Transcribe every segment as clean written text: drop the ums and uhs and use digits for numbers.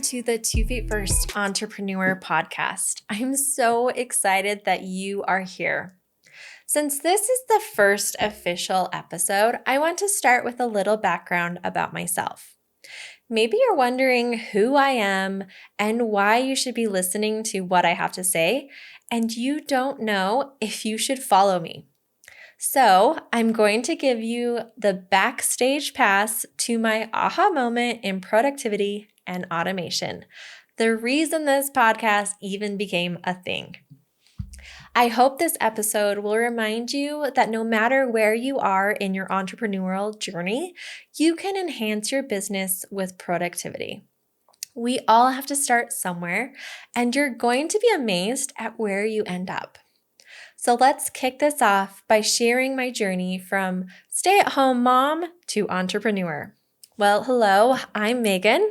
to the 2 Feet First Entrepreneur podcast. I'm so excited that you are here. Since this is the first official episode, I want to start with a little background about myself. Maybe you're wondering who I am and why you should be listening to what I have to say, and you don't know if you should follow me. So, I'm going to give you the backstage pass to my aha moment in productivity and automation, the reason this podcast even became a thing. I hope this episode will remind you that no matter where you are in your entrepreneurial journey, you can enhance your business with productivity. We all have to start somewhere, and you're going to be amazed at where you end up. So let's kick this off by sharing my journey from stay-at-home mom to entrepreneur. Well, hello, I'm Megan.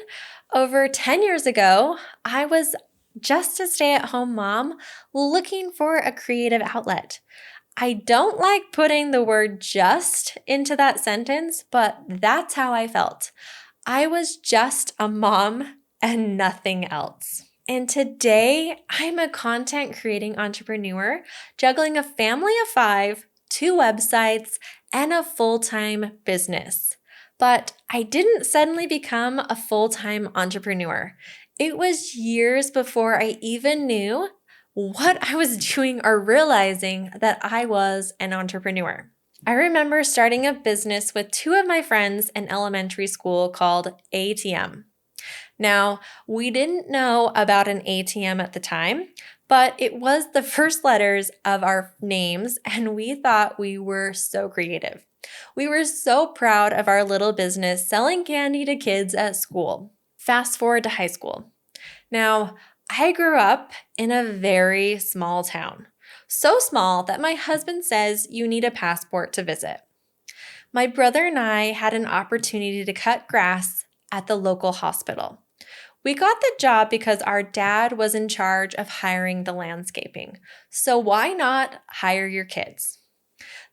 Over 10 years ago, I was just a stay-at-home mom looking for a creative outlet. I don't like putting the word just into that sentence, but that's how I felt. I was just a mom and nothing else. And today, I'm a content creating entrepreneur, juggling a family of 5, 2 websites, and a full-time business. But I didn't suddenly become a full-time entrepreneur. It was years before I even knew what I was doing or realizing that I was an entrepreneur. I remember starting a business with 2 of my friends in elementary school called ATM. Now, we didn't know about an ATM at the time, but it was the first letters of our names, and we thought we were so creative. We were so proud of our little business selling candy to kids at school. Fast forward to high school. Now, I grew up in a very small town. So small that my husband says you need a passport to visit. My brother and I had an opportunity to cut grass at the local hospital. We got the job because our dad was in charge of hiring the landscaping. So why not hire your kids?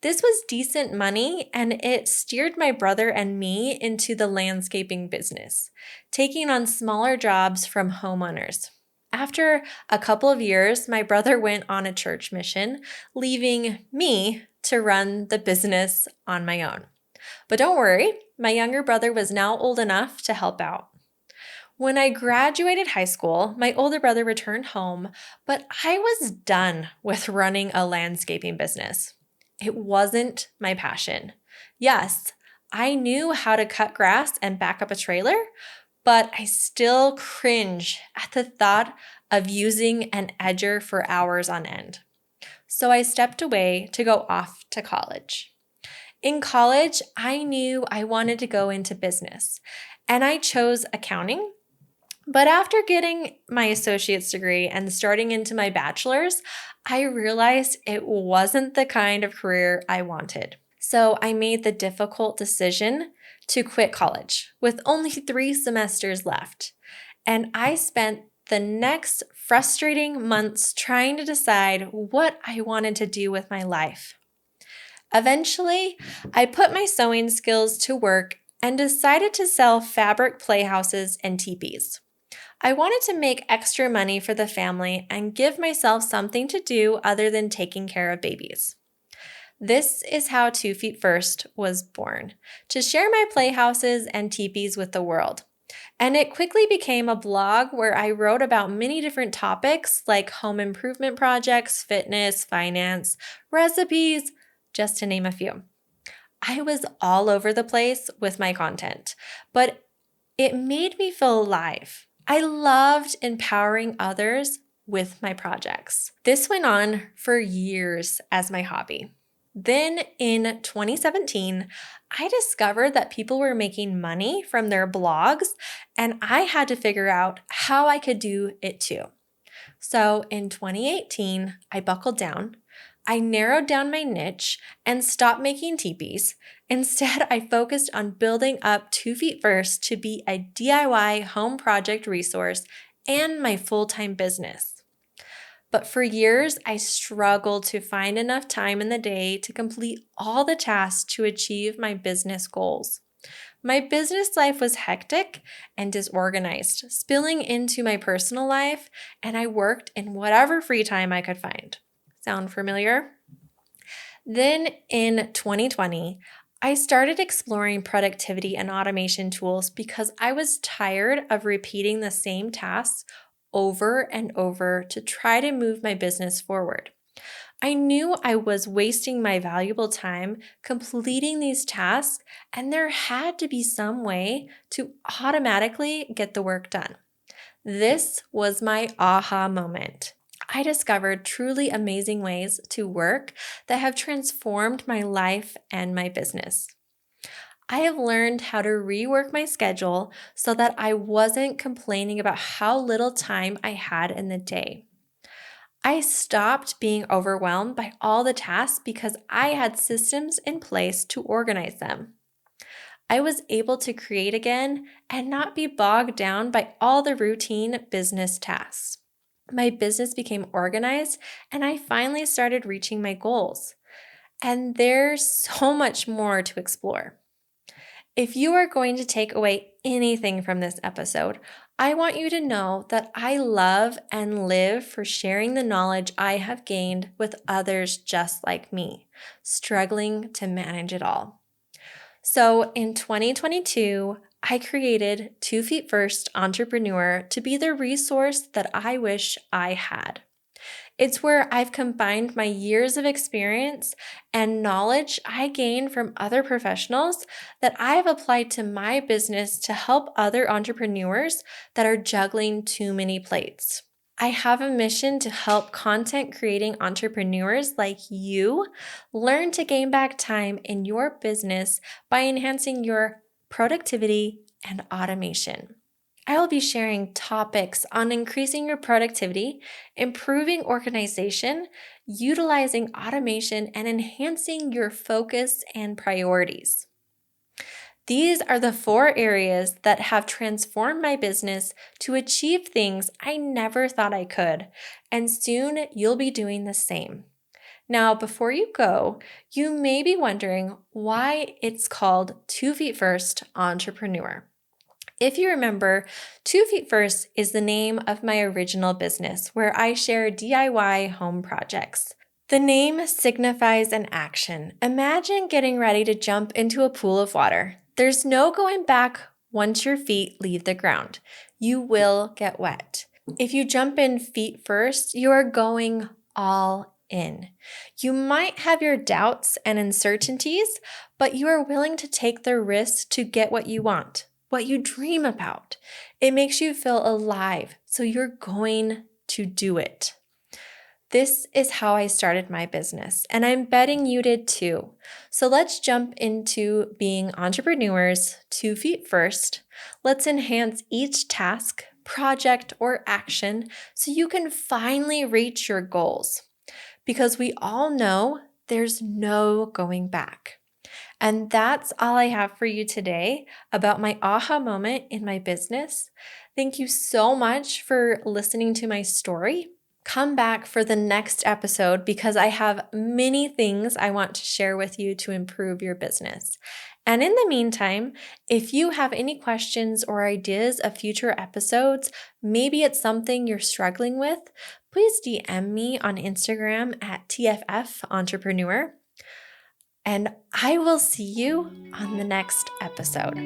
This was decent money, and it steered my brother and me into the landscaping business, taking on smaller jobs from homeowners. After a couple of years, my brother went on a church mission, leaving me to run the business on my own. But don't worry, my younger brother was now old enough to help out. When I graduated high school, my older brother returned home, but I was done with running a landscaping business. It wasn't my passion. Yes, I knew how to cut grass and back up a trailer, but I still cringe at the thought of using an edger for hours on end. So I stepped away to go off to college. In college, I knew I wanted to go into business, and I chose accounting. But after getting my associate's degree and starting into my bachelor's, I realized it wasn't the kind of career I wanted. So I made the difficult decision to quit college with only 3 semesters left. And I spent the next frustrating months trying to decide what I wanted to do with my life. Eventually, I put my sewing skills to work and decided to sell fabric playhouses and teepees. I wanted to make extra money for the family and give myself something to do other than taking care of babies. This is how 2 Feet First was born, to share my playhouses and teepees with the world. And it quickly became a blog where I wrote about many different topics like home improvement projects, fitness, finance, recipes, just to name a few. I was all over the place with my content, but it made me feel alive. I loved empowering others with my projects. This went on for years as my hobby. Then in 2017, I discovered that people were making money from their blogs, and I had to figure out how I could do it too. So in 2018, I buckled down. I narrowed down my niche and stopped making teepees. Instead, I focused on building up 2 Feet First to be a DIY home project resource and my full-time business. But for years, I struggled to find enough time in the day to complete all the tasks to achieve my business goals. My business life was hectic and disorganized, spilling into my personal life, and I worked in whatever free time I could find. Sound familiar? Then in 2020, I started exploring productivity and automation tools because I was tired of repeating the same tasks over and over to try to move my business forward. I knew I was wasting my valuable time completing these tasks, and there had to be some way to automatically get the work done. This was my aha moment. I discovered truly amazing ways to work that have transformed my life and my business. I have learned how to rework my schedule so that I wasn't complaining about how little time I had in the day. I stopped being overwhelmed by all the tasks because I had systems in place to organize them. I was able to create again and not be bogged down by all the routine business tasks. My business became organized and I finally started reaching my goals. And there's so much more to explore. If you are going to take away anything from this episode, I want you to know that I love and live for sharing the knowledge I have gained with others just like me, struggling to manage it all. So in 2022, I created 2 Feet First Entrepreneur to be the resource that I wish I had. It's where I've combined my years of experience and knowledge I gained from other professionals that I've applied to my business to help other entrepreneurs that are juggling too many plates. I have a mission to help content creating entrepreneurs like you learn to gain back time in your business by enhancing your productivity and automation. I will be sharing topics on increasing your productivity, improving organization, utilizing automation, and enhancing your focus and priorities. These are the 4 areas that have transformed my business to achieve things I never thought I could, and soon you'll be doing the same. Now, before you go, you may be wondering why it's called 2 Feet First Entrepreneur. If you remember, 2 Feet First is the name of my original business where I share DIY home projects. The name signifies an action. Imagine getting ready to jump into a pool of water. There's no going back once your feet leave the ground. You will get wet. If you jump in feet first, you are going all in. You might have your doubts and uncertainties, but you are willing to take the risk to get what you want, what you dream about. It makes you feel alive, so you're going to do it. This is how I started my business, and I'm betting you did too. So let's jump into being entrepreneurs 2 feet first. Let's enhance each task, project, or action so you can finally reach your goals. Because we all know there's no going back. And that's all I have for you today about my aha moment in my business. Thank you so much for listening to my story. Come back for the next episode because I have many things I want to share with you to improve your business. And in the meantime, if you have any questions or ideas of future episodes, maybe it's something you're struggling with, please DM me on Instagram at TFF Entrepreneur. And I will see you on the next episode.